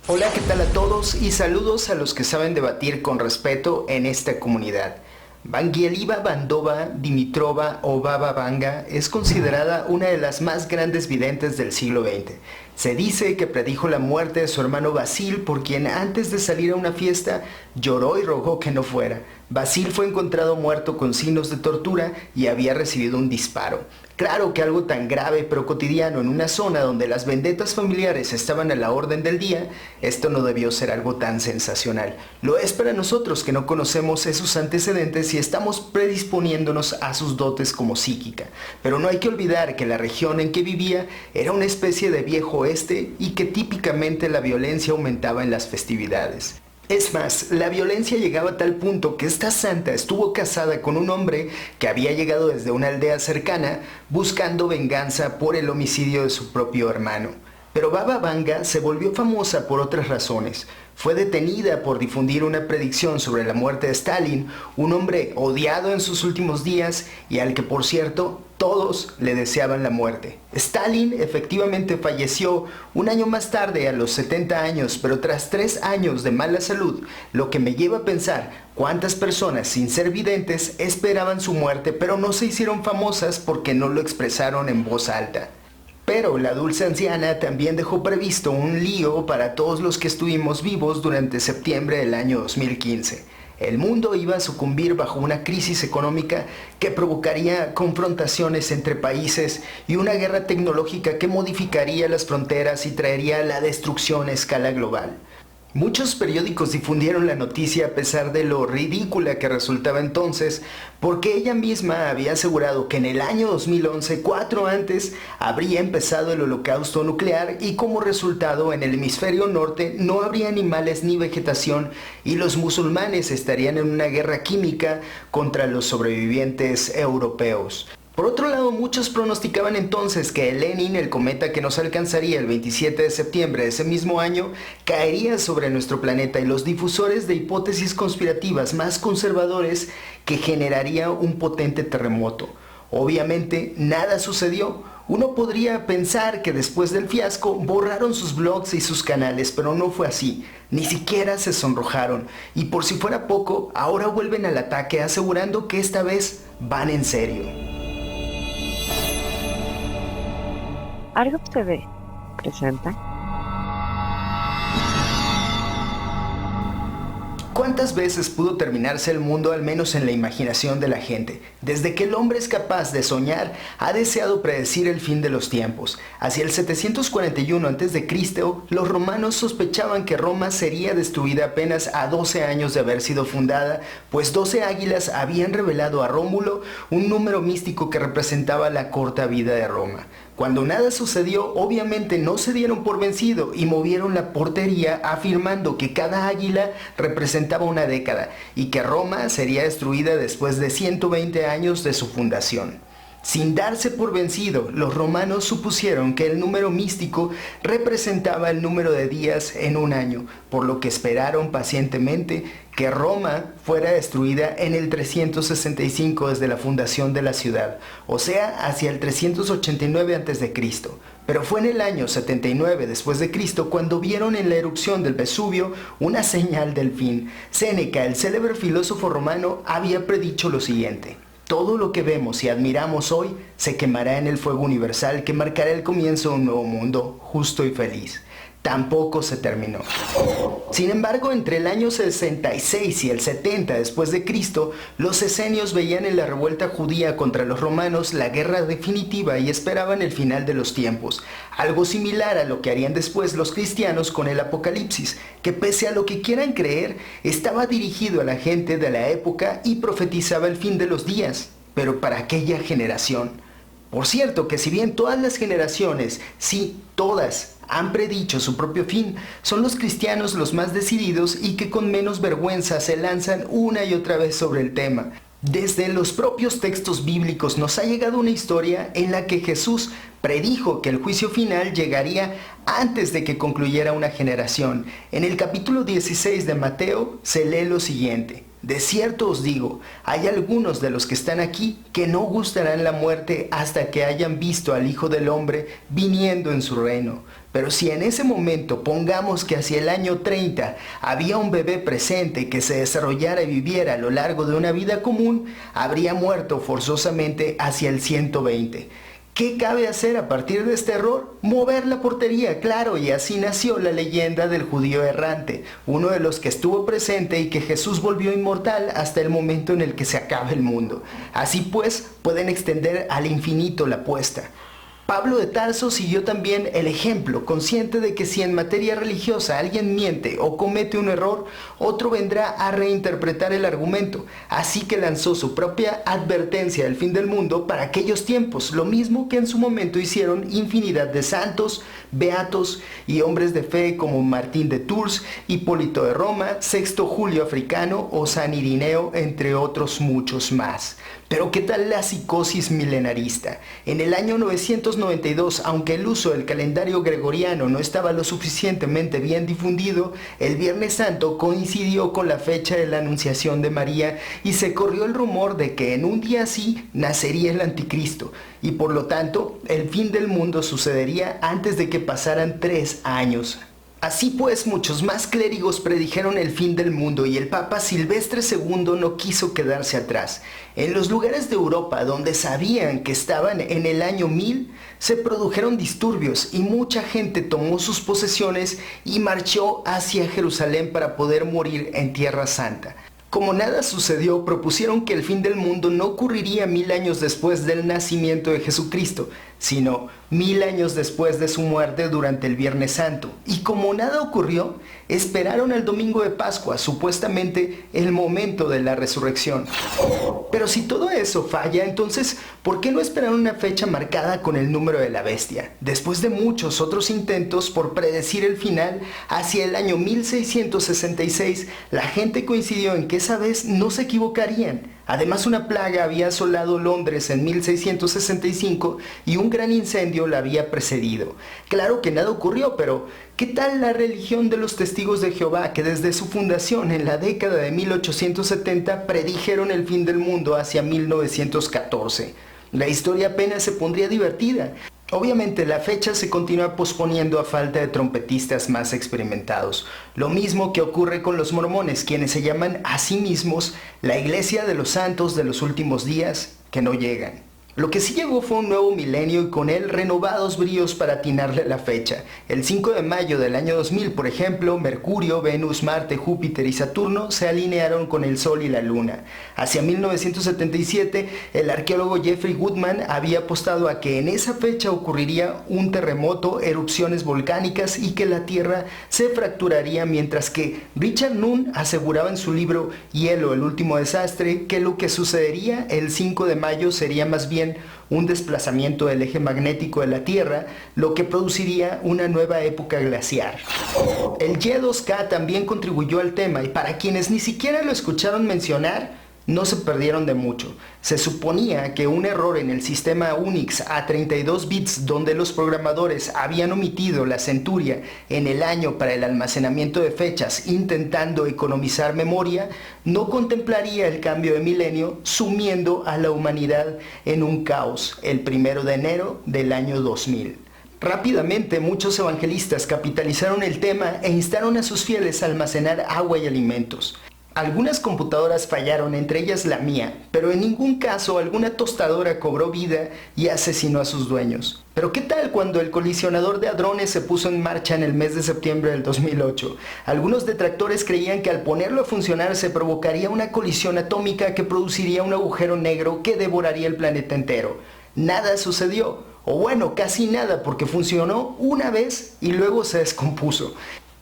Hola, ¿qué tal a todos? Y saludos a los que saben debatir con respeto en esta comunidad. Vangieliva Bandova Dimitrova o Baba Vanga es considerada una de las más grandes videntes del siglo XX. Se dice que predijo la muerte de su hermano Basil, por quien antes de salir a una fiesta lloró y rogó que no fuera. Basil fue encontrado muerto con signos de tortura y había recibido un disparo. Claro que algo tan grave pero cotidiano en una zona donde las vendetas familiares estaban a la orden del día, esto no debió ser algo tan sensacional. Lo es para nosotros que no conocemos esos antecedentes y estamos predisponiéndonos a sus dotes como psíquica. Pero no hay que olvidar que la región en que vivía era una especie de viejo oeste y que típicamente la violencia aumentaba en las festividades. Es más, la violencia llegaba a tal punto que esta santa estuvo casada con un hombre que había llegado desde una aldea cercana buscando venganza por el homicidio de su propio hermano. Pero Baba Vanga se volvió famosa por otras razones. Fue detenida por difundir una predicción sobre la muerte de Stalin, un hombre odiado en sus últimos días y al que, por cierto, todos le deseaban la muerte. Stalin efectivamente falleció un año más tarde, a los 70 años, pero tras 3 años de mala salud, lo que me lleva a pensar cuántas personas sin ser videntes esperaban su muerte, pero no se hicieron famosas porque no lo expresaron en voz alta. Pero la dulce anciana también dejó previsto un lío para todos los que estuvimos vivos durante septiembre del año 2015. El mundo iba a sucumbir bajo una crisis económica que provocaría confrontaciones entre países y una guerra tecnológica que modificaría las fronteras y traería la destrucción a escala global. Muchos periódicos difundieron la noticia a pesar de lo ridícula que resultaba entonces, porque ella misma había asegurado que en el año 2011, 4 antes, habría empezado el holocausto nuclear y como resultado en el hemisferio norte no habría animales ni vegetación y los musulmanes estarían en una guerra química contra los sobrevivientes europeos. Por otro lado, muchos pronosticaban entonces que Lenin, el cometa que nos alcanzaría el 27 de septiembre de ese mismo año, caería sobre nuestro planeta y los difusores de hipótesis conspirativas más conservadores que generaría un potente terremoto. Obviamente, nada sucedió. Uno podría pensar que después del fiasco borraron sus blogs y sus canales, pero no fue así. Ni siquiera se sonrojaron. Y por si fuera poco, ahora vuelven al ataque asegurando que esta vez van en serio. Argop TV presenta. ¿Cuántas veces pudo terminarse el mundo, al menos en la imaginación de la gente? Desde que el hombre es capaz de soñar, ha deseado predecir el fin de los tiempos. Hacia el 741 a.C., los romanos sospechaban que Roma sería destruida apenas a 12 años de haber sido fundada, pues 12 águilas habían revelado a Rómulo un número místico que representaba la corta vida de Roma. Cuando nada sucedió, obviamente no se dieron por vencido y movieron la portería afirmando que cada águila representaba una década y que Roma sería destruida después de 120 años de su fundación. Sin darse por vencido, los romanos supusieron que el número místico representaba el número de días en un año, por lo que esperaron pacientemente que Roma fuera destruida en el 365 desde la fundación de la ciudad, o sea, hacia el 389 a.C. Pero fue en el año 79 después de Cristo cuando vieron en la erupción del Vesubio una señal del fin. Séneca, el célebre filósofo romano, había predicho lo siguiente: todo lo que vemos y admiramos hoy se quemará en el fuego universal que marcará el comienzo de un nuevo mundo justo y feliz. Tampoco se terminó. Sin embargo, entre el año 66 y el 70 después de Cristo, los esenios veían en la revuelta judía contra los romanos la guerra definitiva y esperaban el final de los tiempos, algo similar a lo que harían después los cristianos con el Apocalipsis, que pese a lo que quieran creer, estaba dirigido a la gente de la época y profetizaba el fin de los días, pero para aquella generación. Por cierto, que si bien todas las generaciones, sí, todas, han predicho su propio fin, son los cristianos los más decididos y que con menos vergüenza se lanzan una y otra vez sobre el tema. Desde los propios textos bíblicos nos ha llegado una historia en la que Jesús predijo que el juicio final llegaría antes de que concluyera una generación. En el capítulo 16 de Mateo se lee lo siguiente: de cierto os digo, hay algunos de los que están aquí que no gustarán la muerte hasta que hayan visto al Hijo del Hombre viniendo en su reino. Pero si en ese momento pongamos que hacia el año 30 había un bebé presente que se desarrollara y viviera a lo largo de una vida común, habría muerto forzosamente hacia el 120. ¿Qué cabe hacer a partir de este error? Mover la portería, claro, y así nació la leyenda del judío errante, uno de los que estuvo presente y que Jesús volvió inmortal hasta el momento en el que se acabe el mundo. Así pues, pueden extender al infinito la apuesta. Pablo de Tarso siguió también el ejemplo, consciente de que si en materia religiosa alguien miente o comete un error, otro vendrá a reinterpretar el argumento. Así que lanzó su propia advertencia del fin del mundo para aquellos tiempos, lo mismo que en su momento hicieron infinidad de santos, beatos y hombres de fe como Martín de Tours, Hipólito de Roma, Sexto Julio Africano o San Irineo, entre otros muchos más. Pero ¿qué tal la psicosis milenarista? En el año 992, aunque el uso del calendario gregoriano no estaba lo suficientemente bien difundido, el Viernes Santo coincidió con la fecha de la Anunciación de María y se corrió el rumor de que en un día así nacería el Anticristo y por lo tanto el fin del mundo sucedería antes de que pasaran 3 años. Así pues, muchos más clérigos predijeron el fin del mundo y el Papa Silvestre II no quiso quedarse atrás. En los lugares de Europa donde sabían que estaban en el año 1000, se produjeron disturbios y mucha gente tomó sus posesiones y marchó hacia Jerusalén para poder morir en Tierra Santa. Como nada sucedió, propusieron que el fin del mundo no ocurriría 1000 años después del nacimiento de Jesucristo, sino 1000 años después de su muerte durante el Viernes Santo. Y como nada ocurrió, esperaron el domingo de Pascua, supuestamente el momento de la resurrección. Pero si todo eso falla, entonces, ¿por qué no esperar una fecha marcada con el número de la bestia? Después de muchos otros intentos por predecir el final, hacia el año 1666, la gente coincidió en que esa vez no se equivocarían. Además, una plaga había asolado Londres en 1665 y un gran incendio la había precedido. Claro que nada ocurrió, pero ¿qué tal la religión de los testigos de Jehová que desde su fundación en la década de 1870 predijeron el fin del mundo hacia 1914? La historia apenas se pondría divertida. Obviamente la fecha se continúa posponiendo a falta de trompetistas más experimentados. Lo mismo que ocurre con los mormones, quienes se llaman a sí mismos la Iglesia de los Santos de los Últimos Días, que no llegan. Lo que sí llegó fue un nuevo milenio y con él renovados bríos para atinarle la fecha. El 5 de mayo del año 2000, por ejemplo, Mercurio, Venus, Marte, Júpiter y Saturno se alinearon con el Sol y la Luna. Hacia 1977, el arqueólogo Jeffrey Goodman había apostado a que en esa fecha ocurriría un terremoto, erupciones volcánicas y que la Tierra se fracturaría, mientras que Richard Nunn aseguraba en su libro Hielo, el último desastre, que lo que sucedería el 5 de mayo sería más bien un desplazamiento del eje magnético de la Tierra, lo que produciría una nueva época glaciar. El Y2K también contribuyó al tema y para quienes ni siquiera lo escucharon mencionar, no se perdieron de mucho. Se suponía que un error en el sistema Unix a 32 bits donde los programadores habían omitido la centuria en el año para el almacenamiento de fechas intentando economizar memoria, no contemplaría el cambio de milenio sumiendo a la humanidad en un caos el 1 de enero del año 2000. Rápidamente muchos evangelistas capitalizaron el tema e instaron a sus fieles a almacenar agua y alimentos. Algunas computadoras fallaron, entre ellas la mía, pero en ningún caso alguna tostadora cobró vida y asesinó a sus dueños. Pero ¿qué tal cuando el colisionador de hadrones se puso en marcha en el mes de septiembre del 2008? Algunos detractores creían que al ponerlo a funcionar se provocaría una colisión atómica que produciría un agujero negro que devoraría el planeta entero. Nada sucedió, o bueno, casi nada, porque funcionó una vez y luego se descompuso.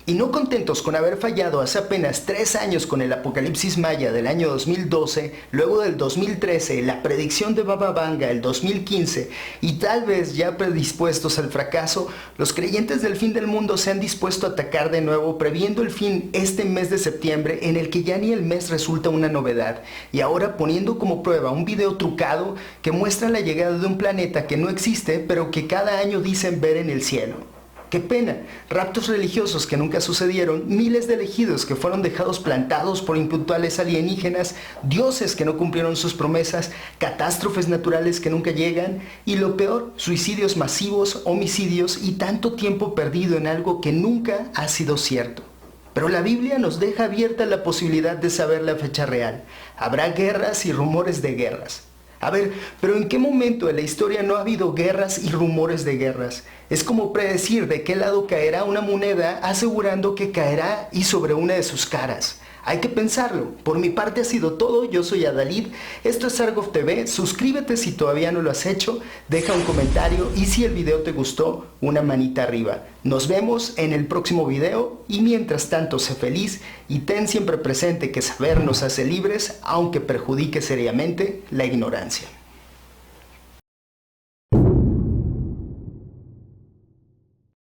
Y no contentos con haber fallado hace apenas 3 años con el apocalipsis maya del año 2012, luego del 2013, la predicción de Baba Vanga el 2015 y tal vez ya predispuestos al fracaso, los creyentes del fin del mundo se han dispuesto a atacar de nuevo previendo el fin este mes de septiembre en el que ya ni el mes resulta una novedad y ahora poniendo como prueba un video trucado que muestra la llegada de un planeta que no existe pero que cada año dicen ver en el cielo. Qué pena, raptos religiosos que nunca sucedieron, miles de elegidos que fueron dejados plantados por impuntuales alienígenas, dioses que no cumplieron sus promesas, catástrofes naturales que nunca llegan y lo peor, suicidios masivos, homicidios y tanto tiempo perdido en algo que nunca ha sido cierto. Pero la Biblia nos deja abierta la posibilidad de saber la fecha real. Habrá guerras y rumores de guerras. A ver, pero ¿en qué momento en la historia no ha habido guerras y rumores de guerras? Es como predecir de qué lado caerá una moneda asegurando que caerá y sobre una de sus caras. Hay que pensarlo. Por mi parte ha sido todo. Yo soy Adalid. Esto es Argof TV. Suscríbete si todavía no lo has hecho. Deja un comentario y si el video te gustó, una manita arriba. Nos vemos en el próximo video y mientras tanto sé feliz y ten siempre presente que saber nos hace libres, aunque perjudique seriamente la ignorancia.